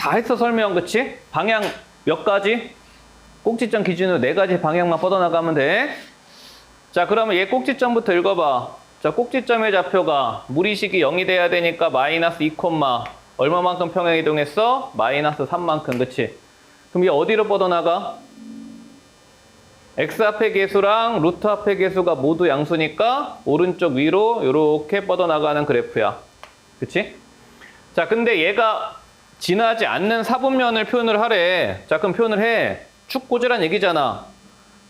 다 했어, 설명. 그치? 방향 몇 가지? 꼭지점 기준으로 4가지 방향만 뻗어나가면 돼. 자, 그러면 얘 꼭지점부터 읽어봐. 자, 꼭지점의 좌표가 무리식이 0이 돼야 되니까 마이너스 2, 얼마만큼 평행 이동했어? 마이너스 3만큼. 그치? 그럼 얘 어디로 뻗어나가? x 앞의 계수랑 루트 앞의 계수가 모두 양수니까 오른쪽 위로 이렇게 뻗어나가는 그래프야. 그치? 자, 근데 얘가 지나지 않는 사분면을 표현을 하래. 자, 그럼 표현을 해. 축 꽂으란 얘기잖아.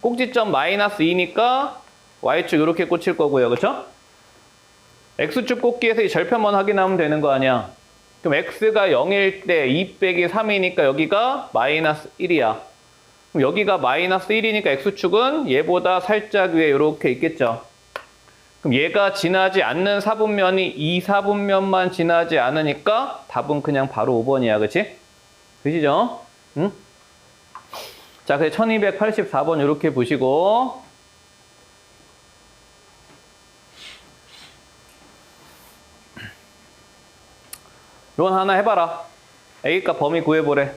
꼭지점 마이너스 2니까 y축 이렇게 꽂힐 거고요. 그쵸? x축 꽂기에서 이 절편만 확인하면 되는 거 아니야. 그럼 x가 0일 때 2 빼기 3이니까 여기가 마이너스 1이야. 그럼 여기가 마이너스 1이니까 x축은 얘보다 살짝 위에 이렇게 있겠죠. 그럼 얘가 지나지 않는 사분면이 이 사분면만 지나지 않으니까 답은 그냥 바로 5번이야. 그치? 그시죠? 응? 자, 그래서 1284번 이렇게 보시고 이건 하나 해봐라. A값 범위 구해보래.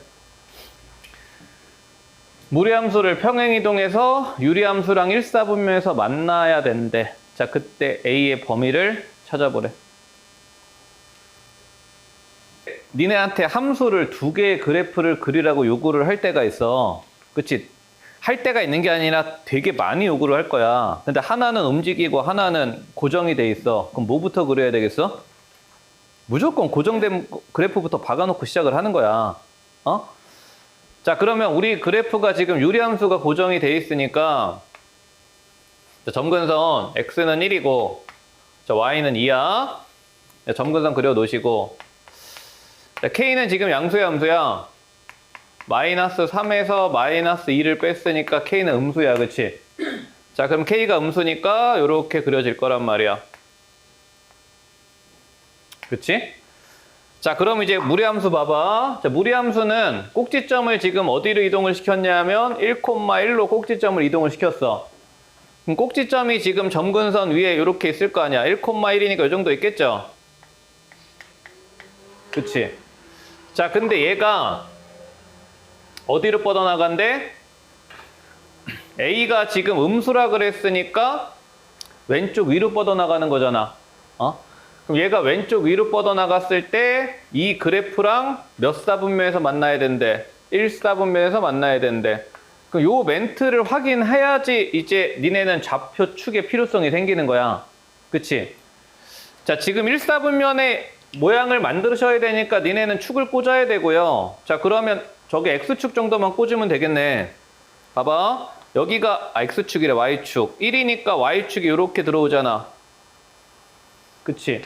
무리함수를 평행이동해서 유리함수랑 1사분면에서 만나야 된대. 자, 그때 A의 범위를 찾아보래. 니네한테 함수를 2개의 그래프를 그리라고 요구를 할 때가 있어. 그치? 할 때가 있는 게 아니라 되게 많이 요구를 할 거야. 근데 하나는 움직이고 하나는 고정이 돼 있어. 그럼 뭐부터 그려야 되겠어? 무조건 고정된 그래프부터 박아놓고 시작을 하는 거야. 어? 자, 그러면 우리 그래프가 지금 유리함수가 고정이 돼 있으니까 자, 점근선 x는 1이고 자, y는 2야. 자, 점근선 그려 놓으시고 자, k는 지금 양수의 함수야. 마이너스 3에서 마이너스 2를 뺐으니까 k는 음수야. 그치? 자, 그럼 k가 음수니까 이렇게 그려질 거란 말이야. 그치? 자, 그럼 이제 무리함수 봐봐. 자, 무리함수는 꼭지점을 지금 어디로 이동을 시켰냐면 1,1로 꼭지점을 이동을 시켰어. 그럼 꼭지점이 지금 점근선 위에 이렇게 있을 거 아니야. 1,1이니까 이 정도 있겠죠? 그치? 자, 근데 얘가 어디로 뻗어나간대? A가 지금 음수라 그랬으니까 왼쪽 위로 뻗어나가는 거잖아. 어? 그럼 얘가 왼쪽 위로 뻗어나갔을 때 이 그래프랑 몇 사분면에서 만나야 된대? 1사분면에서 만나야 된대. 그럼 요 멘트를 확인해야지 이제 니네는 좌표 축의 필요성이 생기는 거야. 그치? 자, 지금 1사분면의 모양을 만드셔야 되니까 니네는 축을 꽂아야 되고요. 자, 그러면 저기 X축 정도만 꽂으면 되겠네. 봐봐. 여기가 X축이래, Y축. 1이니까 Y축이 이렇게 들어오잖아. 그치?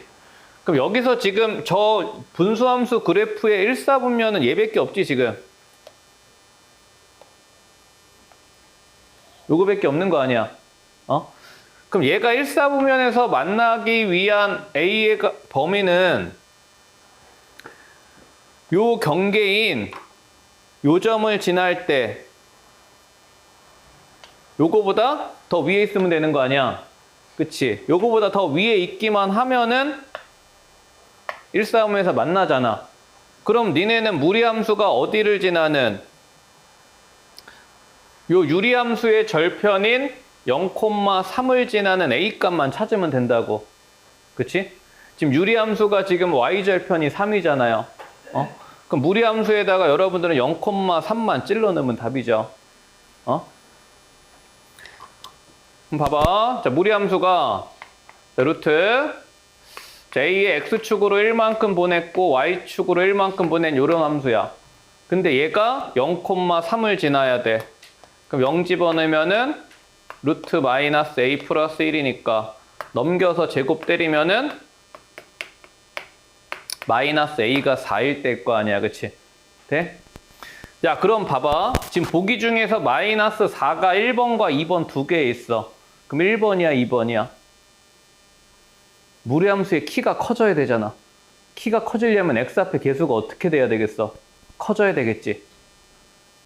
그럼 여기서 지금 저 분수함수 그래프의 1사분면은 얘밖에 없지, 지금. 요거밖에 없는 거 아니야. 어? 그럼 얘가 1사분면에서 만나기 위한 A의 범위는 요 경계인 요 점을 지날 때 요거보다 더 위에 있으면 되는 거 아니야. 그치? 요거보다 더 위에 있기만 하면은 1사분면에서 만나잖아. 그럼 니네는 무리함수가 어디를 지나는 요 유리함수의 절편인 0,3을 지나는 A값만 찾으면 된다고. 그치? 지금 유리함수가 지금 Y절편이 3이잖아요. 어? 그럼 무리함수에다가 여러분들은 0,3만 찔러 넣으면 답이죠. 어? 그럼 봐봐. 자, 무리함수가 자, 루트 자, A의 X축으로 1만큼 보냈고 Y축으로 1만큼 보낸 요런 함수야. 근데 얘가 0,3을 지나야 돼. 그럼 0 집어넣으면은 루트 마이너스 A 플러스 1이니까 넘겨서 제곱 때리면은 마이너스 A가 4일 때일 거 아니야. 그치? 돼? 자, 그럼 봐봐. 지금 보기 중에서 마이너스 4가 1번과 2번 두 개에 있어. 그럼 1번이야, 2번이야? 무리함수의 키가 커져야 되잖아. 키가 커지려면 x 앞에 계수가 어떻게 돼야 되겠어? 커져야 되겠지.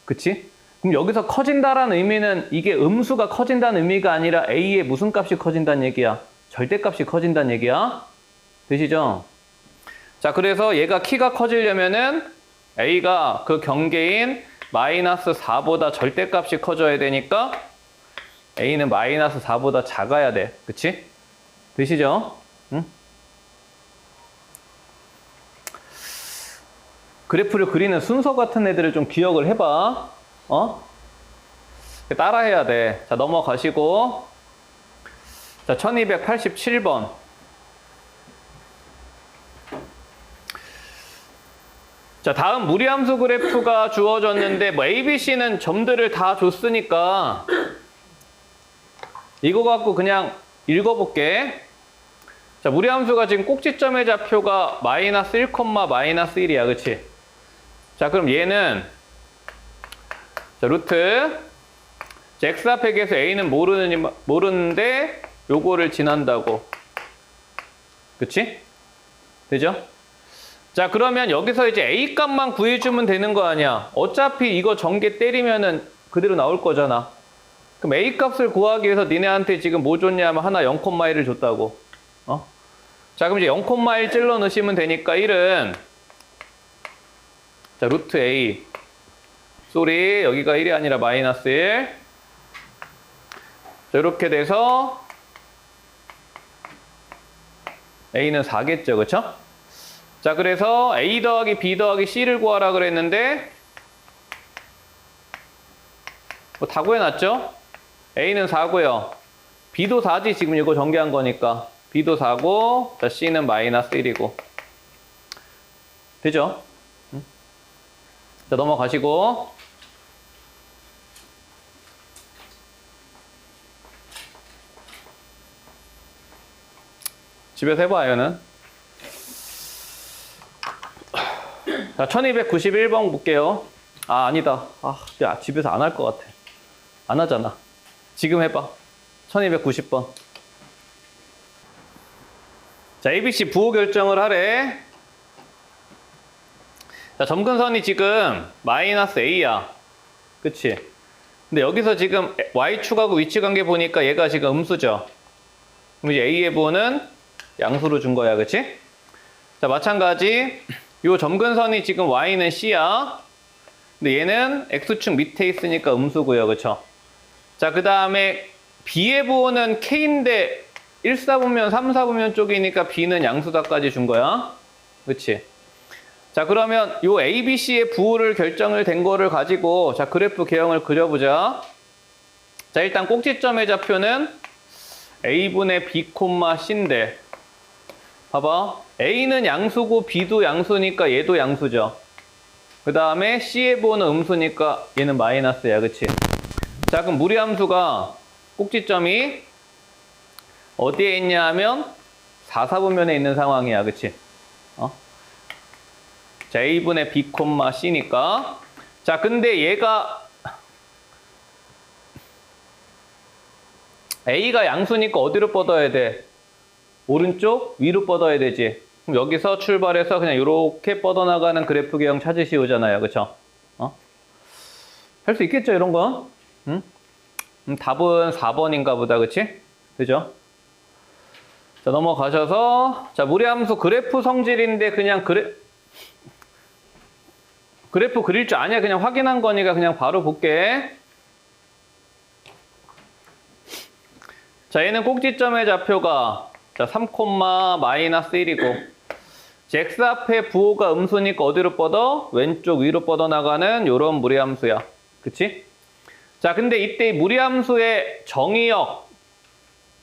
그치? 그럼 여기서 커진다라는 의미는 이게 음수가 커진다는 의미가 아니라 a의 무슨 값이 커진다는 얘기야? 절대값이 커진다는 얘기야. 되시죠? 자, 그래서 얘가 키가 커지려면은 A가 그 경계인 마이너스 4보다 절대값이 커져야 되니까 A는 마이너스 4보다 작아야 돼. 그치? 되시죠? 응? 그래프를 그리는 순서 같은 애들을 좀 기억을 해봐. 따라해야 돼. 자, 넘어가시고. 자, 1287번. 자, 다음 무리함수 그래프가 주어졌는데, 뭐, A, B, C는 점들을 다 줬으니까, 이거 갖고 그냥 읽어볼게. 자, 무리함수가 지금 꼭지점의 좌표가 마이너스 1, 마이너스 1이야. 그치? 자, 그럼 얘는, 자, 루트. 자, x 앞에 계서 A는 모르는데, 요거를 지난다고. 그치? 되죠? 자, 그러면 여기서 이제 A 값만 구해주면 되는 거 아니야. 어차피 이거 전개 때리면은 그대로 나올 거잖아. 그럼 A 값을 구하기 위해서 니네한테 지금 뭐 줬냐면 하나 0,1을 줬다고. 자, 그럼 이제 0,1 찔러 넣으시면 되니까 1은 자, 루트 A. 쏘리, 여기가 1이 아니라 마이너스 1. 자, 이렇게 돼서 A는 4겠죠, 그쵸? 자, 그래서 A 더하기 B 더하기 C를 구하라 그랬는데 뭐 다 구해놨죠? A는 4고요. B도 4지, 지금 이거 전개한 거니까. B도 4고, 자, C는 마이너스 1이고. 되죠? 자, 넘어가시고. 집에서 해봐, 얘는. 자, 1291번 볼게요. 아, 아니다. 야, 집에서 안 할 것 같아. 안 하잖아. 지금 해봐. 1290번. 자, ABC 부호 결정을 하래. 자, 점근선이 지금 마이너스 A야. 그치? 근데 여기서 지금 Y축하고 위치관계 보니까 얘가 지금 음수죠. 그럼 이제 A의 부호는 양수로 준 거야. 그치? 자, 마찬가지. 요 점근선이 지금 Y는 C야. 근데 얘는 X축 밑에 있으니까 음수고요. 그쵸? 자, 그 다음에 B의 부호는 K인데 1사분면, 3사분면 쪽이니까 B는 양수다까지 준 거야. 그치? 자, 그러면 요 A, B, C의 부호를 결정을 된 거를 가지고 자, 그래프 개형을 그려보자. 자, 일단 꼭지점의 좌표는 A분의 B, C인데 봐봐. A는 양수고 B도 양수니까 얘도 양수죠. 그 다음에 C의 부호는 음수니까 얘는 마이너스야. 그치? 자, 그럼 무리함수가 꼭지점이 어디에 있냐 하면 4사분면에 있는 상황이야. 그치? 자, A분의 B, C니까. 자, 근데 얘가 A가 양수니까 어디로 뻗어야 돼? 오른쪽 위로 뻗어야 되지. 그럼 여기서 출발해서 그냥 이렇게 뻗어나가는 그래프 개형 찾으시오잖아요. 그쵸? 할 수 있겠죠, 이런 거? 응? 답은 4번인가 보다. 그치? 그죠? 자, 넘어가셔서 자, 무리함수 그래프 성질인데 그냥 그래프 그릴 줄 아냐? 그냥 확인한 거니까 그냥 바로 볼게. 자, 얘는 꼭지점의 좌표가 자, 3, 마이너스 1이고 x 앞에 부호가 음수니까 어디로 뻗어? 왼쪽 위로 뻗어나가는 요런 무리함수야. 그치? 자, 근데 이때 무리함수의 정의역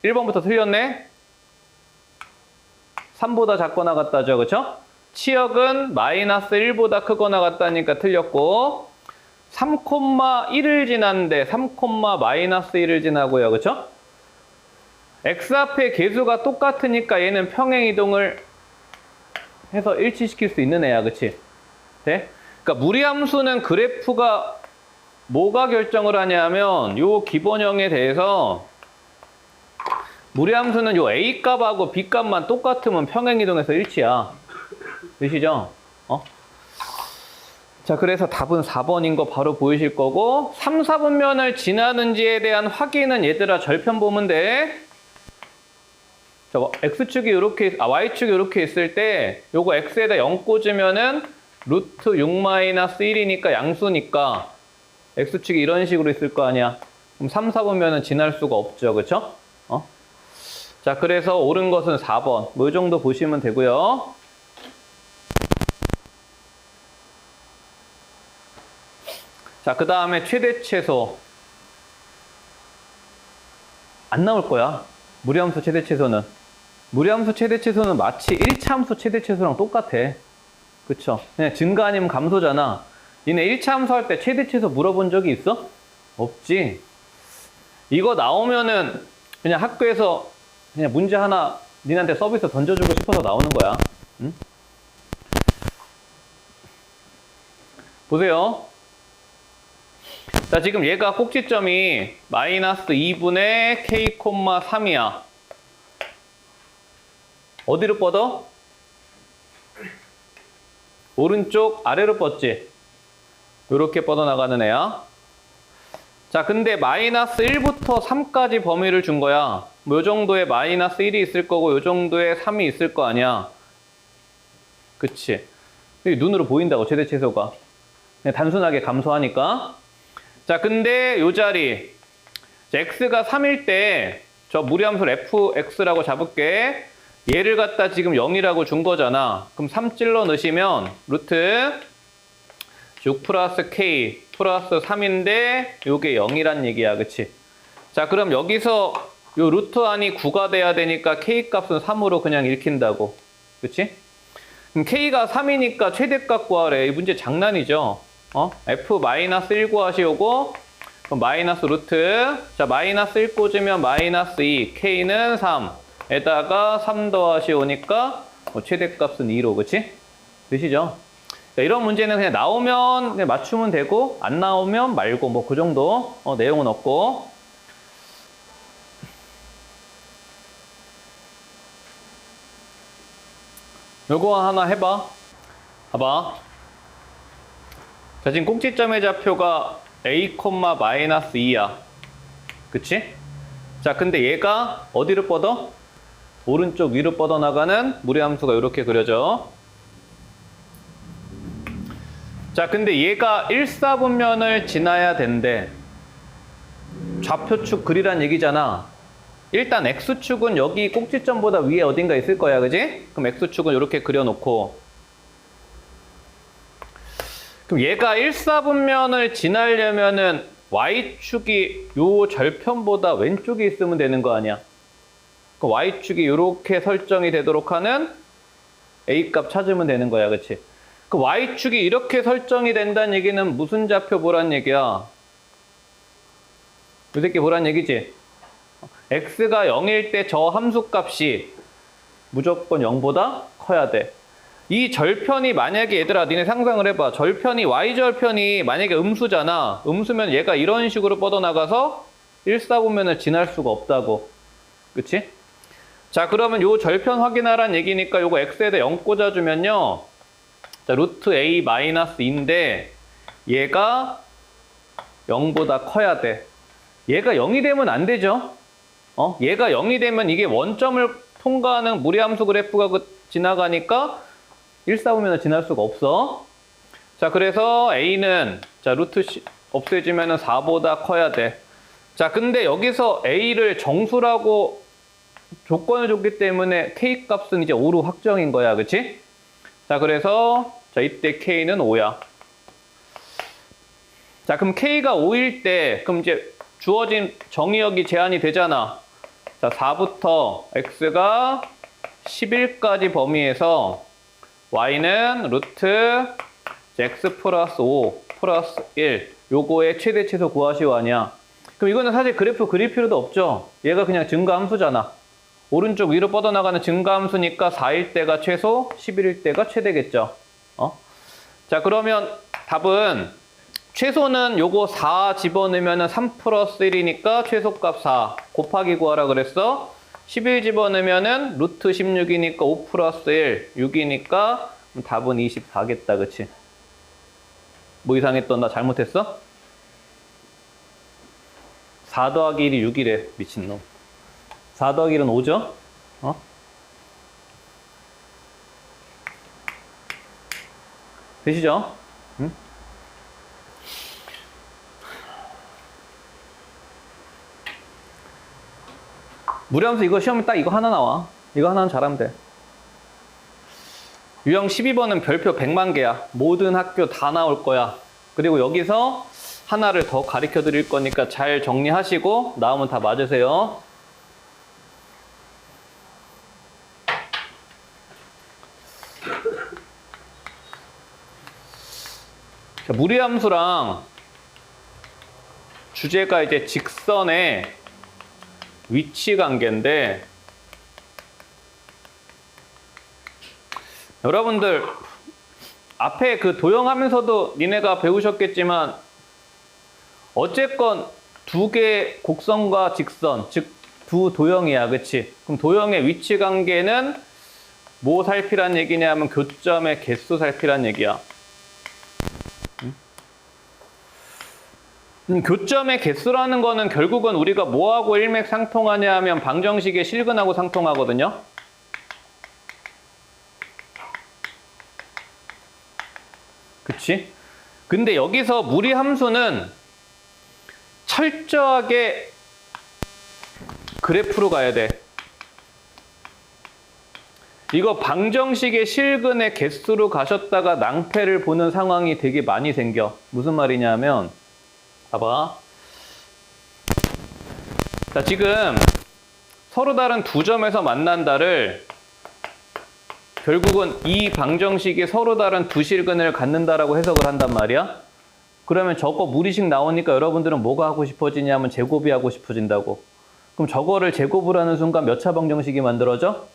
1번부터 틀렸네? 3보다 작거나 같다죠. 그쵸? 치역은 마이너스 1보다 크거나 같다니까 틀렸고 3,1을 지났는데 3, 마이너스 1을 지나고요. 그쵸? x 앞에 계수가 똑같으니까 얘는 평행이동을 해서 일치시킬 수 있는 애야. 그치? 네? 그러니까 무리함수는 그래프가 뭐가 결정을 하냐면 요 기본형에 대해서 무리함수는 요 A 값하고 B 값만 똑같으면 평행이동해서 일치야. 되시죠? 자, 그래서 답은 4번인 거 바로 보이실 거고 3, 4분면을 지나는지에 대한 확인은 얘들아 절편 보면 돼. 자, X축이 이렇게, Y축이 이렇게 있을 때 요거 X에다 0 꽂으면은 루트 6-1이니까 양수니까 x축이 이런 식으로 있을 거 아니야. 그럼 3, 4번면은 지날 수가 없죠. 그쵸? 자, 그래서 옳은 것은 4번. 뭐 이 정도 보시면 되고요. 자, 그 다음에 최대 최소. 안 나올 거야. 무리함수 최대 최소는. 무리함수 최대 최소는 마치 1차함수 최대 최소랑 똑같아. 그쵸? 그냥 증가 아니면 감소잖아. 니네 1차 함수할 때 최대 최소 물어본 적이 있어? 없지. 이거 나오면은 그냥 학교에서 그냥 문제 하나 니네한테 서비스 던져주고 싶어서 나오는 거야. 응? 보세요. 자, 지금 얘가 꼭지점이 마이너스 2분의 k, 3이야. 어디로 뻗어? 오른쪽 아래로 뻗지. 이렇게 뻗어나가는 애야. 자, 근데 마이너스 1부터 3까지 범위를 준 거야. 뭐 요 정도의 마이너스 1이 있을 거고 요 정도의 3이 있을 거 아니야. 그치? 눈으로 보인다고, 최대 최소가. 그냥 단순하게 감소하니까. 자, 근데 요 자리 x가 3일 때 저 무리함수를 fx라고 잡을게. 얘를 갖다 지금 0이라고 준 거잖아. 그럼 3 찔러 넣으시면 루트 6 플러스 k 플러스 3인데 요게 0이란 얘기야. 그치? 자, 그럼 여기서 요 루트 안이 9가 돼야 되니까 k 값은 3으로 그냥 읽힌다고. 그치? 그럼 k가 3이니까 최대값 구하래. 이 문제 장난이죠? f-1 구하시오고 그럼 마이너스 루트, 자, 마이너스 1 꽂으면 마이너스 2, k는 3 에다가 3 더하시오니까 최대값은 2로. 그치? 되시죠? 자, 이런 문제는 그냥 나오면 그냥 맞추면 되고 안 나오면 말고 뭐 그 정도 내용은 없고. 요거 하나 해봐. 봐봐. 자, 지금 꼭지점의 좌표가 a, 마이너스 2야. 그치? 자, 근데 얘가 어디로 뻗어? 오른쪽 위로 뻗어나가는 무리함수가 이렇게 그려져. 자, 근데 얘가 1사분면을 지나야 된대. 좌표축 그리란 얘기잖아. 일단 x축은 여기 꼭지점보다 위에 어딘가 있을 거야. 그지? 그럼 x축은 이렇게 그려놓고, 그럼 얘가 1사분면을 지나려면은 y축이 요 절편보다 왼쪽에 있으면 되는 거 아니야. 그 y축이 이렇게 설정이 되도록 하는 a값 찾으면 되는 거야. 그치? 그 y축이 이렇게 설정이 된다는 얘기는 무슨 좌표 보란 얘기야? 이 새끼 보란 얘기지? x가 0일 때 저 함수값이 무조건 0보다 커야 돼. 이 절편이 만약에 얘들아 니네 상상을 해봐. 절편이 y절편이 만약에 음수잖아. 음수면 얘가 이런 식으로 뻗어나가서 1사분면을 지날 수가 없다고. 그치? 자, 그러면 요 절편 확인하란 얘기니까 요거 x에다 0 꽂아주면요. 자, 루트 a 마이너스 2인데 얘가 0보다 커야 돼. 얘가 0이 되면 안 되죠? 얘가 0이 되면 이게 원점을 통과하는 무리함수 그래프가 지나가니까 1사분면을 지날 수가 없어. 자, 그래서 a는 자 루트 없애주면은 4보다 커야 돼. 자, 근데 여기서 a를 정수라고 조건을 줬기 때문에 k 값은 이제 5로 확정인 거야. 그치? 자, 그래서 자 이때 k는 5야. 자, 그럼 k가 5일 때 그럼 이제 주어진 정의역이 제한이 되잖아. 자, 4부터 x가 11까지 범위에서 y는 루트 x 플러스 5 플러스 1 요거의 최대 최소 구하시오 아니야. 그럼 이거는 사실 그래프 그릴 필요도 없죠. 얘가 그냥 증가함수잖아. 오른쪽 위로 뻗어나가는 증가함수니까 4일 때가 최소, 11일 때가 최대겠죠. 자, 그러면 답은 최소는 요거 4 집어넣으면 3 플러스 1이니까 최소값 4 곱하기 구하라 그랬어. 11 집어넣으면 루트 16이니까 5 플러스 1 6이니까 답은 24겠다. 그치? 뭐 이상했던 나 잘못했어? 4 더하기 1이 6이래. 미친놈. 4 더하기 1은 5죠? 되시죠? 응? 무리함수 이거 시험에 딱 이거 하나 나와. 이거 하나는 잘하면 돼. 유형 12번은 별표 100만 개야. 모든 학교 다 나올 거야. 그리고 여기서 하나를 더 가르쳐 드릴 거니까 잘 정리하시고 나오면 다 맞으세요. 자, 무리함수랑 주제가 이제 직선의 위치 관계인데, 여러분들 앞에 그 도형하면서도 니네가 배우셨겠지만 어쨌건 두 개의 곡선과 직선, 즉 두 도형이야, 그치? 그럼 도형의 위치 관계는 뭐 살피란 얘기냐면 교점의 개수 살피란 얘기야. 교점의 개수라는 거는 결국은 우리가 뭐하고 일맥상통하냐 하면 방정식의 실근하고 상통하거든요. 그치? 근데 여기서 무리함수는 철저하게 그래프로 가야 돼. 이거 방정식의 실근의 개수로 가셨다가 낭패를 보는 상황이 되게 많이 생겨. 무슨 말이냐면 봐봐. 자, 지금 서로 다른 두 점에서 만난다를 결국은 이 방정식이 서로 다른 두 실근을 갖는다라고 해석을 한단 말이야. 그러면 저거 무리식 나오니까 여러분들은 뭐가 하고 싶어지냐면 제곱이 하고 싶어진다고. 그럼 저거를 제곱을 하는 순간 몇 차 방정식이 만들어져?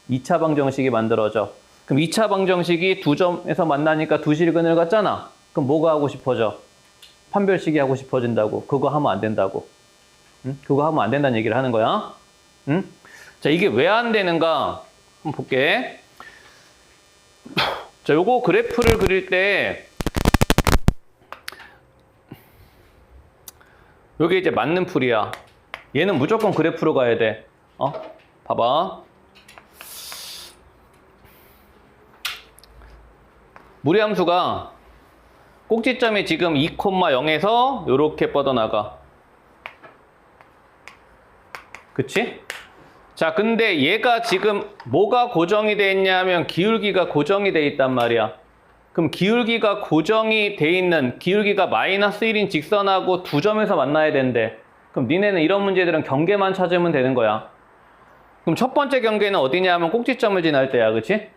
2차 방정식이 만들어져. 그럼 2차 방정식이 두 점에서 만나니까 두 실근을 갖잖아. 그럼 뭐가 하고 싶어져? 판별식이 하고 싶어진다고. 그거 하면 안 된다고. 응? 그거 하면 안 된다는 얘기를 하는 거야. 응? 자, 이게 왜 안 되는가? 한번 볼게. 자, 요거 그래프를 그릴 때 요게 이제 맞는 풀이야. 얘는 무조건 그래프로 가야 돼. 봐봐. 무리함수가 꼭지점이 지금 2,0에서 요렇게 뻗어나가. 그치? 자, 근데 얘가 지금 뭐가 고정이 돼 있냐면 기울기가 고정이 돼 있단 말이야. 그럼 기울기가 고정이 돼 있는, 기울기가 마이너스 1인 직선하고 두 점에서 만나야 된대. 그럼 니네는 이런 문제들은 경계만 찾으면 되는 거야. 그럼 첫 번째 경계는 어디냐면 꼭지점을 지날 때야, 그치?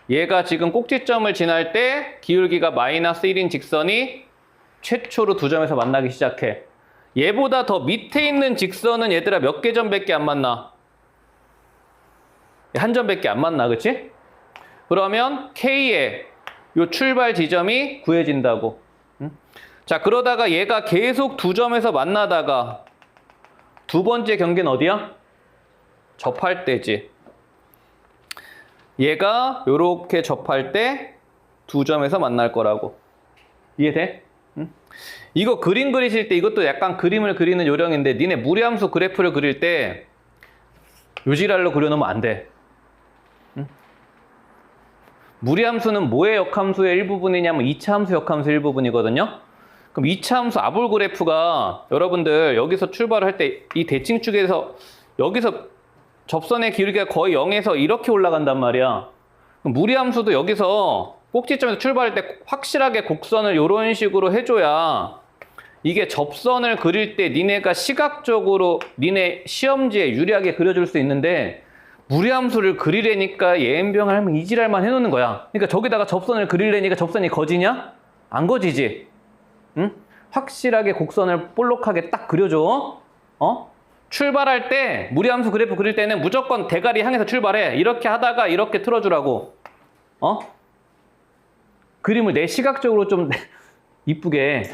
얘가 지금 꼭지점을 지날 때 기울기가 마이너스 1인 직선이 최초로 두 점에서 만나기 시작해. 얘보다 더 밑에 있는 직선은 얘들아 몇 개 점밖에 안 만나? 한 점밖에 안 만나, 그치? 그러면 K의 요 출발 지점이 구해진다고. 자, 그러다가 얘가 계속 두 점에서 만나다가 두 번째 경계는 어디야? 접할 때지. 얘가 요렇게 접할 때 두 점에서 만날 거라고. 이해돼? 응? 이거 그림 그리실 때 이것도 약간 그림을 그리는 요령인데 니네 무리함수 그래프를 그릴 때 요지랄로 그려놓으면 안 돼. 응? 무리함수는 뭐의 역함수의 일부분이냐면 2차 함수 역함수 일부분이거든요. 그럼 2차 함수 아볼 그래프가 여러분들 여기서 출발을 할 때 이 대칭축에서 여기서 접선의 기울기가 거의 0에서 이렇게 올라간단 말이야. 그럼 무리함수도 여기서 꼭지점에서 출발할 때 확실하게 곡선을 이런 식으로 해줘야 이게 접선을 그릴 때 니네가 시각적으로 니네 시험지에 유리하게 그려줄 수 있는데 무리함수를 그리려니까 예행병을 하면 이지랄만 해놓는 거야. 그러니까 저기다가 접선을 그리려니까 접선이 거지냐? 안 거지지. 응? 확실하게 곡선을 볼록하게 딱 그려줘. 출발할 때 무리함수 그래프 그릴 때는 무조건 대가리 향해서 출발해. 이렇게 하다가 이렇게 틀어주라고. 그림을 내 시각적으로 좀 이쁘게.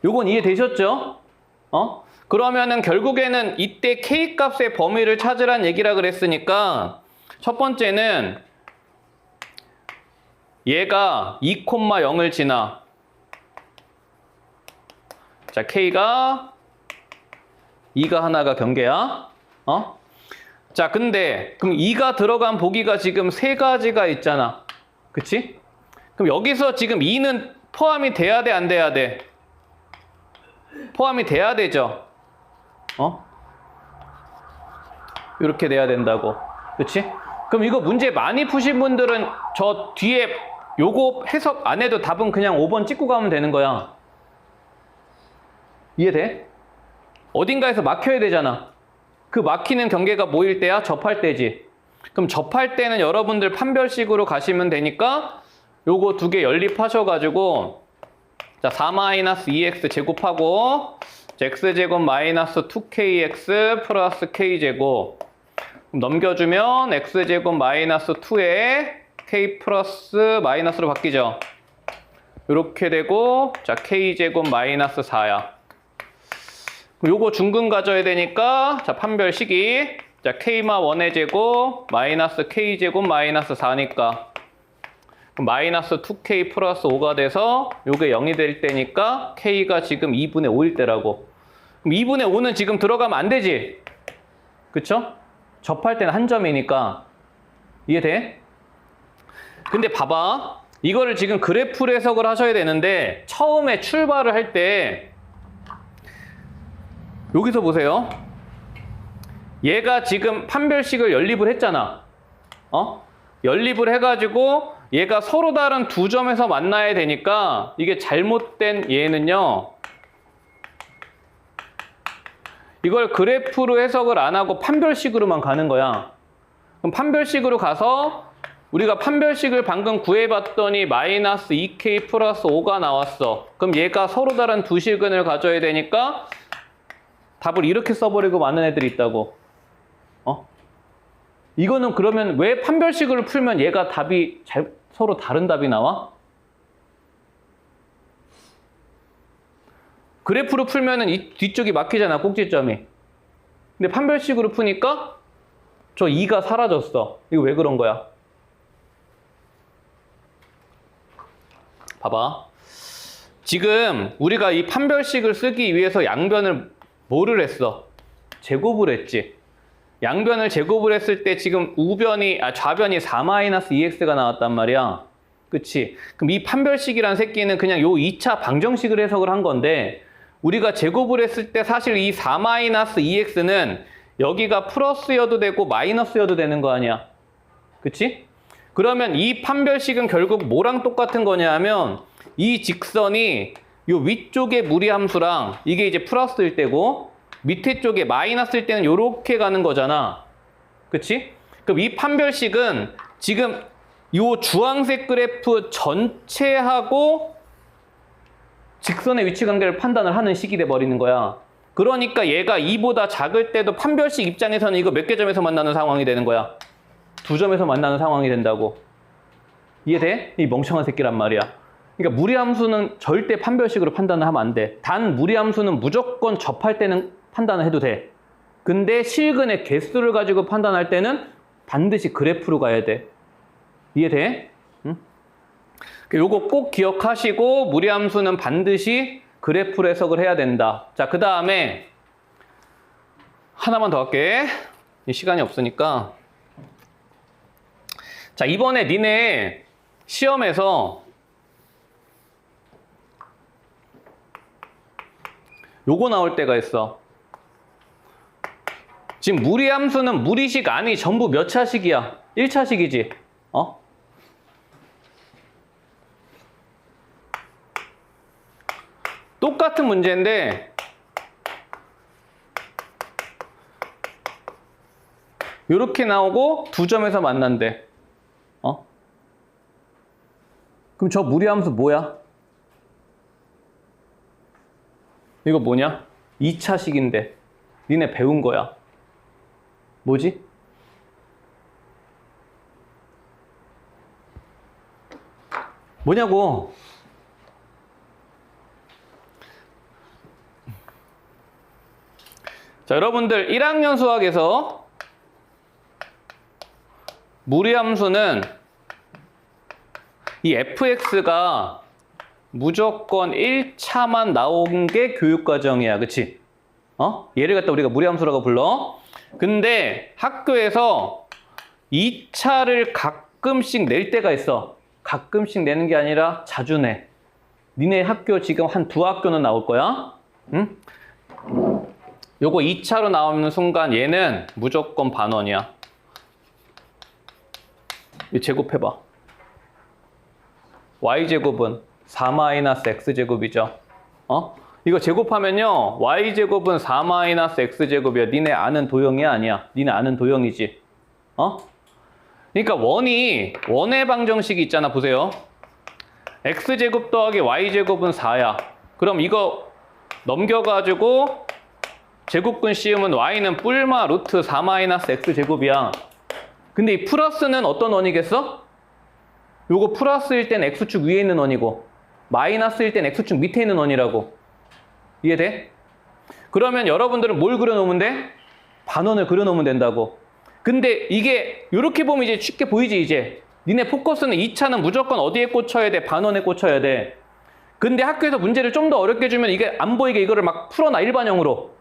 요건 이해되셨죠? 그러면은 결국에는 이때 K값의 범위를 찾으란 얘기라 그랬으니까 첫 번째는 얘가 2,0을 지나. 자, K가 2가 하나가 경계야. 자, 근데 그럼 2가 들어간 보기가 지금 세 가지가 있잖아. 그치? 그럼 여기서 지금 2는 포함이 돼야 돼, 안 돼야 돼? 포함이 돼야 되죠. 이렇게 돼야 된다고. 그치? 그럼 이거 문제 많이 푸신 분들은 저 뒤에 요거 해석 안 해도 답은 그냥 5번 찍고 가면 되는 거야. 이해돼? 어딘가에서 막혀야 되잖아. 그 막히는 경계가 뭐일 때야? 접할 때지. 그럼 접할 때는 여러분들 판별식으로 가시면 되니까 요거 두 개 연립하셔가지고 자 4-2x 제곱하고 x제곱 마이너스 2kx 플러스 k제곱 넘겨주면 x제곱 마이너스 2에 k 플러스 마이너스로 바뀌죠. 이렇게 되고 자 k제곱 마이너스 4야. 요거 중근 가져야 되니까 자 판별식이 자 k마 1의 제곱 마이너스 k제곱 마이너스 4니까 마이너스 2k 플러스 5가 돼서 요게 0이 될 때니까 k가 지금 2분의 5일 때라고. 그럼 2분의 5는 지금 들어가면 안 되지? 그쵸? 접할 때는 한 점이니까. 이해돼? 근데 봐봐. 이거를 지금 그래프로 해석을 하셔야 되는데 처음에 출발을 할 때 여기서 보세요. 얘가 지금 판별식을 연립을 했잖아. 연립을 해가지고 얘가 서로 다른 두 점에서 만나야 되니까 이게 잘못된 얘는요. 이걸 그래프로 해석을 안 하고 판별식으로만 가는 거야. 그럼 판별식으로 가서 우리가 판별식을 방금 구해봤더니 마이너스 2k 플러스 5가 나왔어. 그럼 얘가 서로 다른 두 실근을 가져야 되니까 답을 이렇게 써버리고 많은 애들이 있다고. 이거는 그러면 왜 판별식을 풀면 얘가 답이 서로 다른 답이 나와? 그래프로 풀면은 이 뒤쪽이 막히잖아, 꼭지점이. 근데 판별식으로 푸니까 저 2가 사라졌어. 이거 왜 그런 거야? 봐봐. 지금 우리가 이 판별식을 쓰기 위해서 양변을 뭐를 했어? 제곱을 했지. 양변을 제곱을 했을 때 지금 좌변이 4-2x가 나왔단 말이야. 그치? 그럼 이 판별식이란 새끼는 그냥 요 2차 방정식을 해석을 한 건데 우리가 제곱을 했을 때 사실 이 4-2x는 여기가 플러스여도 되고 마이너스여도 되는 거 아니야. 그치? 그러면 이 판별식은 결국 뭐랑 똑같은 거냐 하면 이 직선이 요 위쪽의 무리함수랑 이게 이제 플러스일 때고 밑에 쪽에 마이너스일 때는 요렇게 가는 거잖아. 그치? 그럼 이 판별식은 지금 요 주황색 그래프 전체하고 직선의 위치 관계를 판단을 하는 식이 돼 버리는 거야. 그러니까 얘가 2보다 작을 때도 판별식 입장에서는 이거 몇 개 점에서 만나는 상황이 되는 거야. 두 점에서 만나는 상황이 된다고. 이해돼? 이 멍청한 새끼란 말이야. 그러니까 무리함수는 절대 판별식으로 판단을 하면 안 돼. 단 무리함수는 무조건 접할 때는 판단을 해도 돼. 근데 실근의 개수를 가지고 판단할 때는 반드시 그래프로 가야 돼. 이해돼? 응? 요거 꼭 기억하시고 무리함수는 반드시 그래프로 해석을 해야 된다. 자, 그 다음에 하나만 더 할게. 시간이 없으니까. 자, 이번에 니네 시험에서 요거 나올 때가 있어. 지금 무리함수는 무리식 아니 전부 몇 차식이야? 1차식이지. 똑같은 문제인데 요렇게 나오고 두 점에서 만난대. 그럼 저 무리함수 뭐야? 이거 뭐냐? 2차식인데 니네 배운 거야. 뭐지? 뭐냐고. 자, 여러분들 1학년 수학에서 무리함수는 이 fx가 무조건 1차만 나온 게 교육과정이야. 그치? 얘를 갖다 우리가 무리함수라고 불러. 근데 학교에서 2차를 가끔씩 낼 때가 있어. 가끔씩 내는 게 아니라 자주 내. 니네 학교 지금 한 2학교는 나올 거야. 응? 요거 2차로 나오는 순간 얘는 무조건 반원이야. 이 제곱해봐. y제곱은 4-x제곱이죠. 이거 제곱하면요. y제곱은 4-x제곱이야. 니네 아는 도형이 아니야. 니네 아는 도형이지. 그러니까 원의 방정식이 있잖아. 보세요. x제곱 더하기 y제곱은 4야. 그럼 이거 넘겨가지고 제곱근 씌우면 y는 뿔마 루트 4-x제곱이야. 근데 이 플러스는 어떤 원이겠어? 요거 플러스일 땐 x축 위에 있는 원이고 마이너스일 땐 x축 밑에 있는 원이라고. 이해돼? 그러면 여러분들은 뭘 그려놓으면 돼? 반원을 그려놓으면 된다고. 근데 이게 이렇게 보면 이제 쉽게 보이지 이제. 니네 포커스는 2차는 무조건 어디에 꽂혀야 돼? 반원에 꽂혀야 돼. 근데 학교에서 문제를 좀 더 어렵게 주면 이게 안 보이게 이거를 막 풀어놔 일반형으로.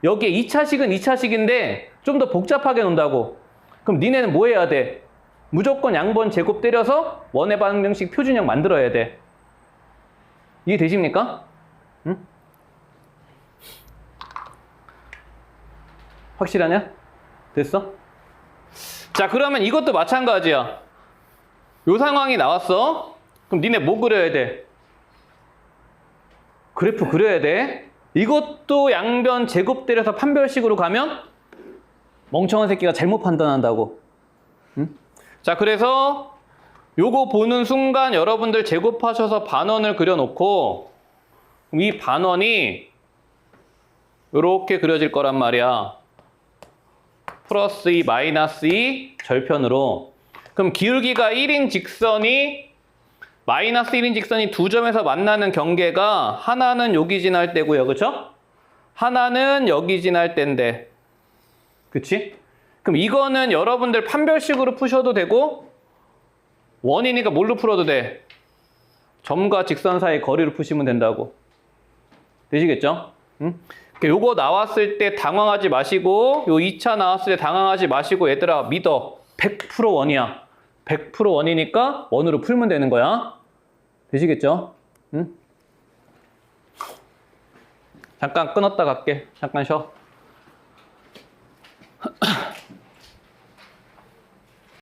여기에 2차식은 2차식인데 좀 더 복잡하게 놓는다고. 그럼 니네는 뭐 해야 돼? 무조건 양번 제곱 때려서 원의 방정식 표준형 만들어야 돼. 이해되십니까? 응? 확실하냐? 됐어? 자, 그러면 이것도 마찬가지야. 요 상황이 나왔어. 그럼 니네 뭐 그려야 돼? 그래프 그려야 돼. 이것도 양변 제곱 때려서 판별식으로 가면 멍청한 새끼가 잘못 판단한다고. 응? 자, 그래서 요거 보는 순간 여러분들 제곱하셔서 반원을 그려놓고 이 반원이 요렇게 그려질 거란 말이야. 플러스 2, 마이너스 2 절편으로. 그럼 기울기가 1인 직선이 마이너스 1인 직선이 두 점에서 만나는 경계가 하나는 여기 지날 때고요. 그쵸? 하나는 여기 지날 때인데. 그치? 그럼 이거는 여러분들 판별식으로 푸셔도 되고 원이니까 뭘로 풀어도 돼? 점과 직선 사이 거리로 푸시면 된다고. 되시겠죠? 응? 요거 나왔을 때 당황하지 마시고 요 2차 나왔을 때 당황하지 마시고 얘들아 믿어. 100% 원이야. 100% 원이니까 원으로 풀면 되는 거야. 되시겠죠? 응? 잠깐 끊었다 갈게. 잠깐 쉬어.